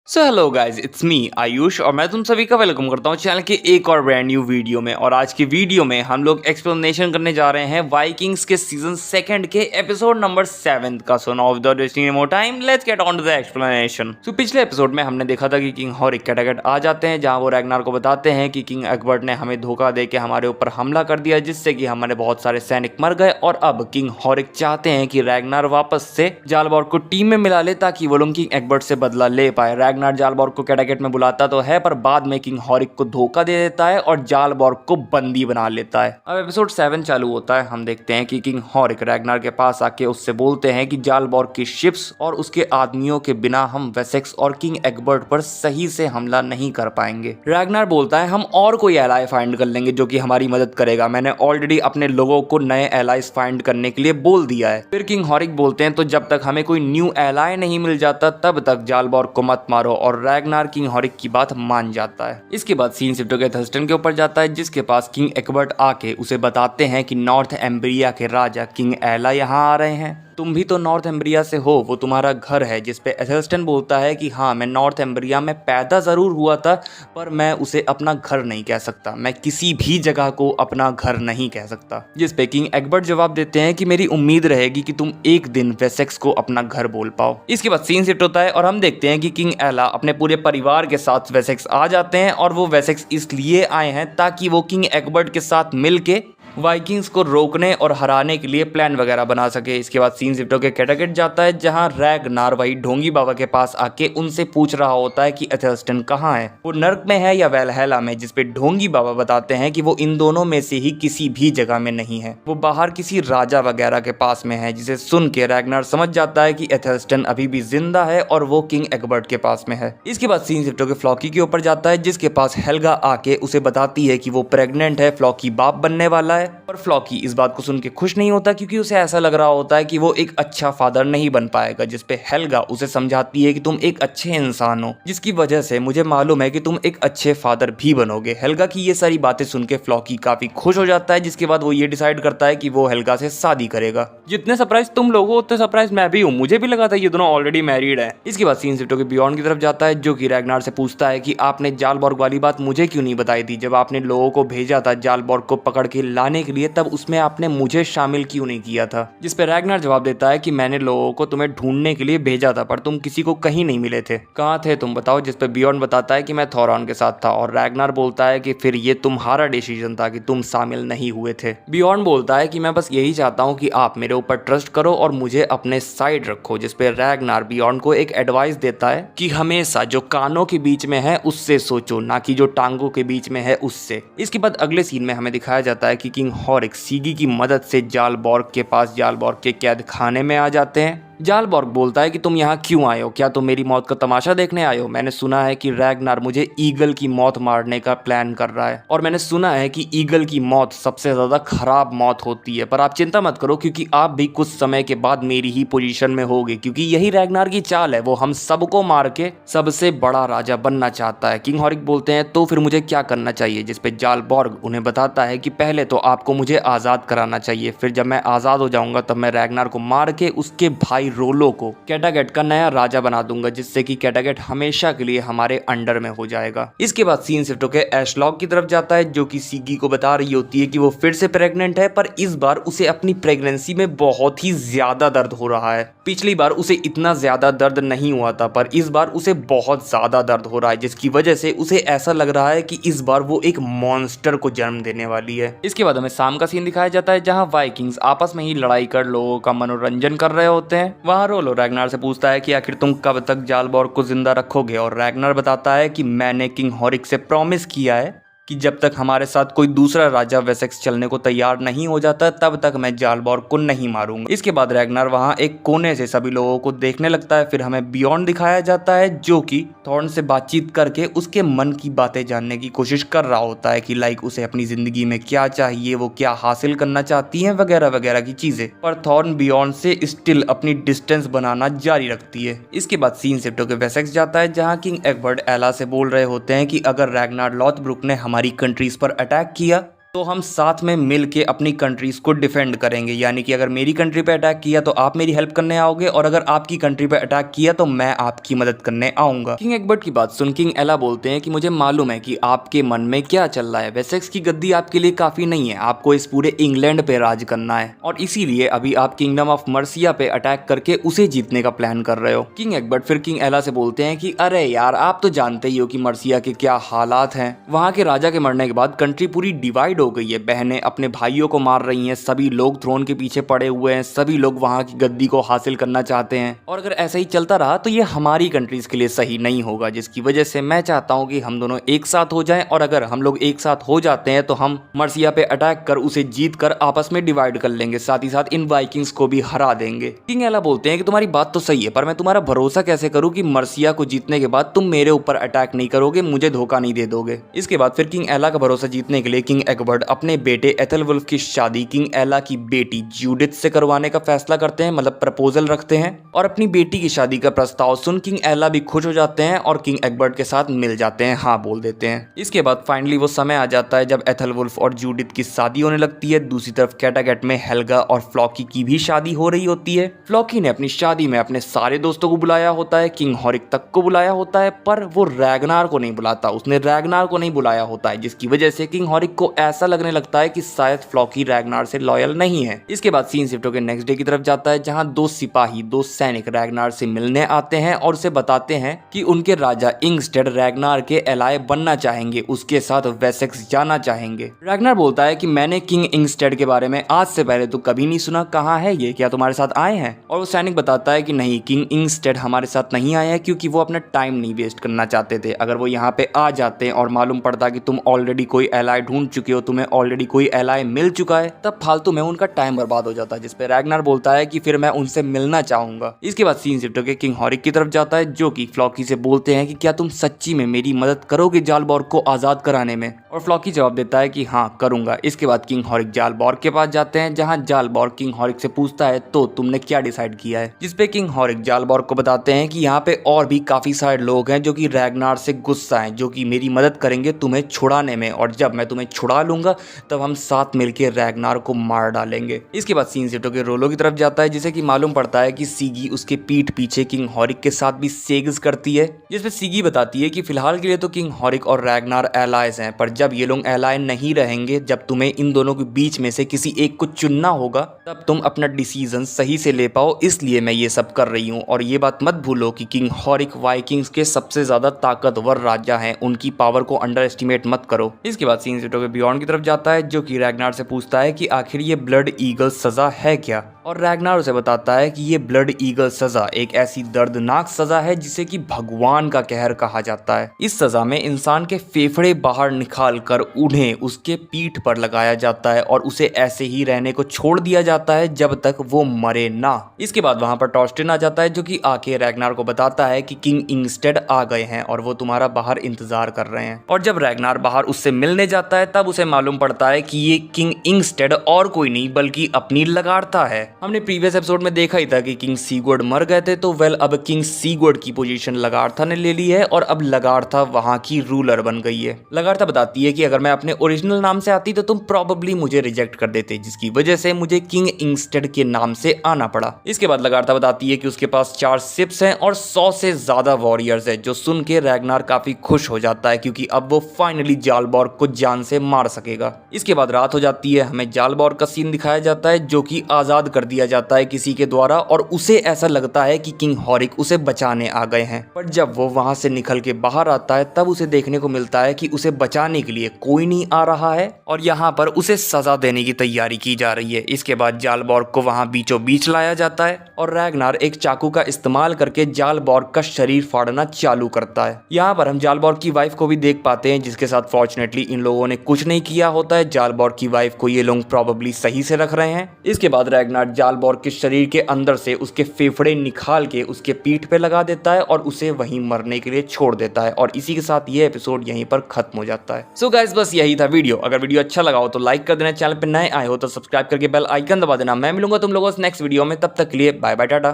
So hello guys, it's me Ayush और मैं तुम सभी का वेलकम करता हूँ चैनल के एक और ब्रांड न्यू वीडियो में। और आज की वीडियो में हम लोग एक्सप्लेनेशन करने जा रहे हैं वाइकिंग्स के सीजन 2 के एपिसोड नंबर 7 का। So now without wasting any more time let's get on to the explanation. तो पिछले एपिसोड में हमने देखा था कि किंग हॉरिक कैटागेट आ जाते हैं, जहां वो रैग्नार को बताते हैं कि किंग एग्बर्ट ने हमें धोखा दे के हमारे ऊपर हमला कर दिया, जिससे कि हमारे बहुत सारे सैनिक मर गए। और अब किंग हॉरिक चाहते हैं कि रैग्नार वापस से जालबॉर्ग को टीम में मिला ले, ताकि वो लोग किंग एग्बर्ट से बदला ले पाए। रैग्नार जालबॉर्ग को कैटागेट में बुलाता तो है, पर बाद में किंग हॉरिक को धोखा दे देता है और जालबॉर्ग को बंदी बना लेता है। अब एपिसोड 7 चालू होता है। हम देखते हैं कि किंग हॉरिक रैग्नार के पास आके उससे बोलते हैं कि जालबॉर्ग की शिप्स और उसके आदमियों के बिना हम वेसेक्स और किंग एग्बर्ट पर सही से हमला नहीं कर पाएंगे। रैग्नार बोलता है हम और कोई एलाय फाइंड कर लेंगे जो कि हमारी मदद करेगा। मैंने ऑलरेडी अपने लोगों को नए एलाइज फाइंड करने के लिए बोल दिया है। फिर किंग हॉरिक बोलते हैं तो जब तक हमें कोई न्यू एलाय नहीं मिल जाता तब तक जालबॉर्ग को मत मारो। और रैग्नार किंग हॉरिक की बात मान जाता है। इसके बाद सीन शिफ्ट होकर एथेल्स्टन के ऊपर जाता है, जिसके पास किंग एग्बर्ट आके उसे बताते हैं कि नॉर्थ एम्ब्रिया के राजा किंग एला यहाँ आ रहे हैं। तुम भी तो नॉर्थ एम्ब्रिया से हो, वो तुम्हारा घर है। जिसपे एथेल्स्टन बोलता है कि हाँ, मैं नॉर्थ एम्ब्रिया में पैदा जरूर हुआ था, पर मैं उसे अपना घर नहीं कह सकता। मैं किसी भी जगह को अपना घर नहीं कह सकता। जिसपे किंग एग्बर्ट जवाब देते हैं कि मेरी उम्मीद रहेगी कि तुम एक दिन वेसेक्स को अपना घर बोल पाओ। इसके बाद सीन शिफ्ट होता है और हम देखते हैं कि किंग एला अपने पूरे परिवार के साथ वेसेक्स आ जाते हैं। और वो वेसेक्स इसलिए आए हैं ताकि वो किंग एग्बर्ट के साथ मिलके वाइकिंग्स को रोकने और हराने के लिए प्लान वगैरह बना सके। इसके बाद सीन शिफ्ट होकर कैटागेट जाता है, जहां रैग्नार वही ढोंगी बाबा के पास आके उनसे पूछ रहा होता है कि एथेल्स्टन कहाँ है, वो नर्क में है या वैलहैला में। जिसपे ढोंगी बाबा बताते हैं कि वो इन दोनों में से ही किसी भी जगह में नहीं है, वो बाहर किसी राजा वगैरह के पास में है। जिसे सुन के रैग्नार समझ जाता है कि एथेल्स्टन अभी भी जिंदा है और वो किंग एग्बर्ट के पास में है। इसके बाद सीन शिफ्ट होकर फ्लॉकी के ऊपर जाता है, जिसके पास हेल्गा आके उसे बताती है कि वो प्रेग्नेंट है, फ्लॉकी बाप बनने वाला है। पर फ्लॉकी इस बात को सुन के खुश नहीं होता, क्योंकि उसे ऐसा लग रहा होता है कि वो एक अच्छा फादर नहीं बन पाएगा। जिसपे हेल्गा उसे समझाती है कि तुम एक अच्छे इंसान हो, जिसकी वजह से मुझे मालूम है कि तुम एक अच्छे फादर भी बनोगे। हेल्गा की ये सारी बातें सुन के फ्लॉकी काफी खुश हो जाता है। जिसके बाद वो ये डिसाइड करता है कि वो हेल्गा से शादी करेगा। जितने सरप्राइज तुम लोग हो उतने सरप्राइज मैं भी हूँ। मुझे भी लगा था ये दोनों ऑलरेडी मैरिड है। इसके बाद सीन शिफ्ट होकर बियॉन्ड की तरफ जाता है, जो कि रैग्नार से पूछता है कि आपने जालबॉर्ग वाली बात मुझे क्यों नहीं बताई थी। जब आपने लोगों को भेजा था जालबॉर्ग को पकड़ के लाने के लिए, तब उसमें आपने मुझे शामिल क्यों नहीं किया था। जिसपे रैग्नार जवाब देता है कि मैंने लोगों को तुम्हें ढूंढने के लिए भेजा था, पर तुम किसी को कहीं नहीं मिले थे। कहाँ थे तुम बताओ। जिसपे बियॉन्ड बताता है कि मैं थॉरॉन के साथ था। और रैग्नार बोलता है कि फिर ये तुम्हारा डिसीजन था कि तुम शामिल नहीं हुए थे। बियॉन्ड बोलता है कि मैं बस यही चाहता हूँ कि आप मेरे ऊपर ट्रस्ट करो और मुझे अपने साइड रखो। जिसपे रैग्नार बियॉन्ड को एक एडवाइस देता है कि हमेशा जो कानों के बीच में है उससे सोचो, ना कि जो टांगों के बीच में है उससे। इसके बाद अगले सीन में हमें दिखाया जाता है कि किंग हॉरिक सीगी की मदद से जालबॉर्ग के पास जालबॉर्ग के कैद खाने में आ जाते हैं। जालबॉर्ग बोलता है कि तुम यहाँ क्यों आए हो, क्या तुम मेरी मौत का तमाशा देखने आए हो। मैंने सुना है कि रैग्नार मुझे ईगल की मौत मारने का प्लान कर रहा है, और मैंने सुना है कि ईगल की मौत सबसे ज्यादा खराब मौत होती है। पर आप चिंता मत करो, क्योंकि आप भी कुछ समय के बाद मेरी ही पोजीशन में होगे, क्योंकि यही रैग्नार की चाल है। वो हम सबको मार के सबसे बड़ा राजा बनना चाहता है। किंग हॉरिक बोलते हैं तो फिर मुझे क्या करना चाहिए। जिसपे जालबॉर्ग उन्हें बताता है कि पहले तो आपको मुझे आजाद कराना चाहिए, फिर जब मैं आजाद हो जाऊंगा तब मैं रैग्नार को मार के उसके भाई रोलो को कैटागेट का नया राजा बना दूंगा, जिससे कि कैटागेट हमेशा के लिए हमारे अंडर में हो जाएगा। इसके बाद सीन शिफ्ट होकर एशलॉग की तरफ जाता है, जो कि सीगी को बता रही होती है कि वो फिर से प्रेग्नेंट है, पर इस बार उसे अपनी प्रेगनेंसी में बहुत ही ज्यादा दर्द हो रहा है। पिछली बार उसे इतना ज्यादा दर्द नहीं हुआ था, पर इस बार उसे बहुत ज्यादा दर्द हो रहा है, जिसकी वजह से उसे ऐसा लग रहा है कि इस बार वो एक मॉन्स्टर को जन्म देने वाली है। इसके बाद हमें शाम का सीन दिखाया जाता है, जहां वाइकिंग्स आपस में ही लड़ाई कर लोगों का मनोरंजन कर रहे होते हैं। वहां रोलो रैग्नार से पूछता है कि आखिर तुम कब तक जालबॉर्ग को जिंदा रखोगे। और रैग्नार बताता है कि मैंने किंग हॉरिक से प्रॉमिस किया है कि जब तक हमारे साथ कोई दूसरा राजा वेसेक्स चलने को तैयार नहीं हो जाता, तब तक मैं जालबॉर्ग को नहीं मारूंगा। इसके बाद रैग्नार वहां एक कोने से सभी लोगों को देखने लगता है। फिर हमें बियॉन्ड दिखाया जाता है, जो कि थॉर्न से बातचीत करके उसके मन की बातें जानने की कोशिश कर रहा होता है, कि लाइक उसे अपनी जिंदगी में क्या चाहिए, वो क्या हासिल करना चाहती है, वगैरह वगैरह की चीजें। पर थॉर्न बियॉन्ड से स्टिल अपनी डिस्टेंस बनाना जारी रखती है। इसके बाद सीन शिफ्ट होकर वेसेक्स जाता है, जहाँ किंग एग्बर्ट एला से बोल रहे होते हैं कि अगर रैग्नार लॉथब्रुक ने हमारी कंट्रीज पर अटैक किया तो हम साथ में मिल के अपनी कंट्रीज को डिफेंड करेंगे। यानी कि अगर मेरी कंट्री पे अटैक किया तो आप मेरी हेल्प करने आओगे, और अगर आपकी कंट्री पे अटैक किया तो मैं आपकी मदद करने आऊंगा। किंग एग्बर्ट की बात सुन किंग एला बोलते हैं कि मुझे मालूम है कि आपके मन में क्या चल रहा है। वेसेक्स की गद्दी आपके लिए काफी नहीं है, आपको इस पूरे इंग्लैंड पे राज करना है, और इसीलिए अभी आप किंगडम ऑफ मर्सिया पे अटैक करके उसे जीतने का प्लान कर रहे हो। किंग एग्बर्ट फिर किंग एला से बोलते हैं कि अरे यार, आप तो जानते ही हो कि मर्सिया के क्या हालात हैं। वहां के राजा के मरने के बाद कंट्री पूरी डिवाइड हो गई है, बहनें अपने भाइयों को मार रही हैं, सभी लोग थ्रोन के पीछे पड़े हुए हैं, सभी लोग वहां की गद्दी को हासिल करना चाहते हैं, और अगर ऐसा ही चलता रहा तो ये हमारी कंट्रीज के लिए सही नहीं होगा, जिसकी वजह से मैं चाहता हूं कि हम दोनों एक साथ हो जाएं, और अगर हम लोग एक साथ हो जाते हैं तो हम मर्सिया पे अटैक कर उसे जीत कर आपस में डिवाइड कर लेंगे, साथ ही साथ इन वाइकिंग्स को भी हरा देंगे। किंग एला बोलते हैं कि तुम्हारी बात तो सही है, पर मैं तुम्हारा भरोसा कैसे करूं कि मर्सिया को जीतने के बाद तुम मेरे ऊपर अटैक नहीं करोगे, मुझे धोखा नहीं दे दोगे। इसके बाद फिर किंग एला का भरोसा जीतने के लिए किंग एग्बर्ट अपने बेटे एथेलवुल्फ की शादी किंग एला की बेटी जूडिथ से करवाने का फैसला करते हैं, मतलब प्रपोजल रखते हैं, और अपनी बेटी की शादी का प्रस्ताव सुन किंग एला भी खुश हो जाते हैं और किंग एग्बर्ट के साथ मिल जाते हैं, हाँ बोल देते हैं। इसके बाद फाइनली वो समय आ जाता है जब एथेलवुल्फ और जूडिथ की शादी होने लगती है। दूसरी तरफ कैटागेट में हेल्गा और फ्लॉकी की भी शादी हो रही होती है। फ्लॉकी ने अपनी शादी में अपने सारे दोस्तों को बुलाया होता है, किंग हॉरिक तक को बुलाया होता है, पर वो रैगनार को नहीं बुलाता, उसने रैगनार को नहीं बुलाया होता है, जिसकी वजह से किंग हॉरिक को ऐसा लगने लगता है कि शायद फ्लॉकी रैगनार से लॉयल नहीं है। इसके बाद सीन शिफ्ट होकर नेक्स्ट डे की तरफ जाता है, जहां दो सिपाही, दो सैनिक रैगनार से मिलने आते हैं और उसे बताते हैं कि उनके राजा इंगस्टेड रैगनार के एलाय बनना चाहेंगे, उसके साथ वेसेक्स जाना चाहेंगे। रैगनार बोलता है कि मैंने किंग इंगस्टेड के बारे में आज से पहले तो कभी नहीं सुना, कहाँ है ये, क्या तुम्हारे साथ आए हैं? और वो सैनिक बताता है कि नहीं, किंग इंगस्टेड हमारे साथ नहीं आए हैं क्योंकि वो अपना टाइम नहीं वेस्ट करना चाहते थे। अगर वो यहाँ पे आ जाते और मालूम पड़ता कि तुम ऑलरेडी कोई एलाय ढूंढ चुके हो, तुम्हें ऑलरेडी कोई एलाय मिल चुका है, तब फालतू में उनका टाइम बर्बाद हो जाता है। जिसपे रैगनार बोलता है कि फिर मैं उनसे मिलना चाहूंगा। इसके बाद सीन शिफ्ट होकर किंग हॉरिक की तरफ जाता है, जो कि फ्लॉकी से बोलते हैं कि क्या तुम सच्ची में मेरी मदद करोगे जालबॉर्ग को आजाद कराने में? और फ्लॉकी जवाब देता है कि हाँ करूंगा। इसके बाद किंग हॉरिक जालबॉर्ग के पास जाते हैं, जहां जालबॉर्ग किंग हॉरिक से पूछता है तो तुमने क्या डिसाइड किया है? जिसपे किंग हॉरिक जालबॉर्ग को बताते हैं कि यहाँ पे और भी काफी सारे लोग हैं जो कि रैगनार से गुस्सा हैं, जो कि मेरी मदद करेंगे तुम्हें छुड़ाने में, और जब मैं तुम्हें छुड़ा लूंगा तब हम साथ मिलकर रैगनार को मार डालेंगे। इसके बाद सीन शिफ्ट होकर रोलो की तरफ जाता है, जिसे कि मालूम पड़ता है कि सीगी उसके पीठ पीछे किंग हॉरिक के साथ भी सेग्स करती है। जिसपे सीगी बताती है कि फिलहाल के लिए तो किंग हॉरिक और रैगनार एलाइज हैं, पर जब ये लोग एलाय नहीं रहेंगे, जब तुम्हें इन दोनों के बीच में से किसी एक को चुनना होगा, तब तुम अपना डिसीजन सही से ले पाओ, इसलिए मैं ये सब कर रही हूँ। और ये बात मत भूलो कि किंग हॉरिक वाइकिंग्स के सबसे ज्यादा ताकतवर राजा हैं, उनकी पावर को अंडर एस्टिमेट मत करो। इसके बाद सीन शिफ्ट होकर बियॉन्ड की तरफ जाता है, जो कि रैगनार से पूछता है कि आखिर ये ब्लड ईगल सजा है क्या? और रैगनार उसे बताता है कि ये ब्लड ईगल सजा एक ऐसी दर्दनाक सजा है जिसे कि भगवान का कहर कहा जाता है। इस सजा में इंसान के फेफड़े बाहर निकाल कर उन्हें उसके पीठ पर लगाया जाता है और उसे ऐसे ही रहने को छोड़ दिया जाता है जब तक वो मरे ना। इसके बाद वहां पर टॉस्टिन आ जाता है, जो कि आके रैगनार को बताता है कि किंग इंगस्टेड आ गए हैं और वो तुम्हारा बाहर इंतजार कर रहे हैं। और जब रैगनार बाहर उससे मिलने जाता है, तब उसे मालूम पड़ता है कि ये किंग इंगस्टेड और कोई नहीं बल्कि अपनी लगाड़ता है। हमने प्रीवियस एपिसोड में देखा ही था कि किंग सीगोर्ड मर गए थे, तो वेल अब किंग सीगोर्ड की पोजीशन लगार्था ने ले ली है और अब लगार्था वहां की रूलर बन गई है। लगार्था बताती है कि अगर मैं अपने ओरिजिनल नाम से आती तो तुम प्रॉबेबली मुझे रिजेक्ट कर देते, जिसकी वजह से मुझे किंग इंगस्टेड के नाम से आना पड़ा। इसके बाद लगार्था बताती है कि उसके पास 4 शिप्स हैं और 100 से ज्यादा वॉरियर्स हैं, जो सुन के रैगनार काफी खुश हो जाता है क्योंकि अब वो फाइनली जालबॉर्ग को जान से मार सकेगा। इसके बाद रात हो जाती है, हमें जालबॉर्ग का सीन दिखाया जाता है, जो कि आजाद कर दिया जाता है किसी के द्वारा, और उसे ऐसा लगता है कि किंग हॉरिक उसे बचाने आ गए हैं। पर जब वो वहां से निकल के बाहर आता है, तब उसे देखने को मिलता है कि उसे बचाने के लिए कोई नहीं आ रहा है और यहाँ पर उसे सजा देने की तैयारी की जा रही है। इसके बाद जालबॉर्ग को वहां बीचों बीच लाया जाता है और रैगनार एक चाकू का इस्तेमाल करके जालबॉर्ग का शरीर फाड़ना चालू करता है। यहाँ पर हम जालबॉर्ग की वाइफ को भी देख पाते हैं, जिसके साथ फॉर्चुनेटली इन लोगों ने कुछ नहीं किया होता है। जालबॉर्ग की वाइफ को ये लोग प्रॉबेबली सही से रख रहे हैं। इसके बाद रैगनार जालबॉर्ग के शरीर के अंदर से उसके फेफड़े निकाल के उसके पीठ पे लगा देता है और उसे वहीं मरने के लिए छोड़ देता है, और इसी के साथ ये एपिसोड यहीं पर खत्म हो जाता है। सो गाइस, बस यही था वीडियो। अगर वीडियो अच्छा लगा हो तो लाइक कर देना, चैनल पे नए आए हो तो सब्सक्राइब करके बेल आइकन दबा देना। मैं मिलूंगा तुम लोगों से नेक्स्ट वीडियो में, तब तक के लिए बाय बाय, टाटा।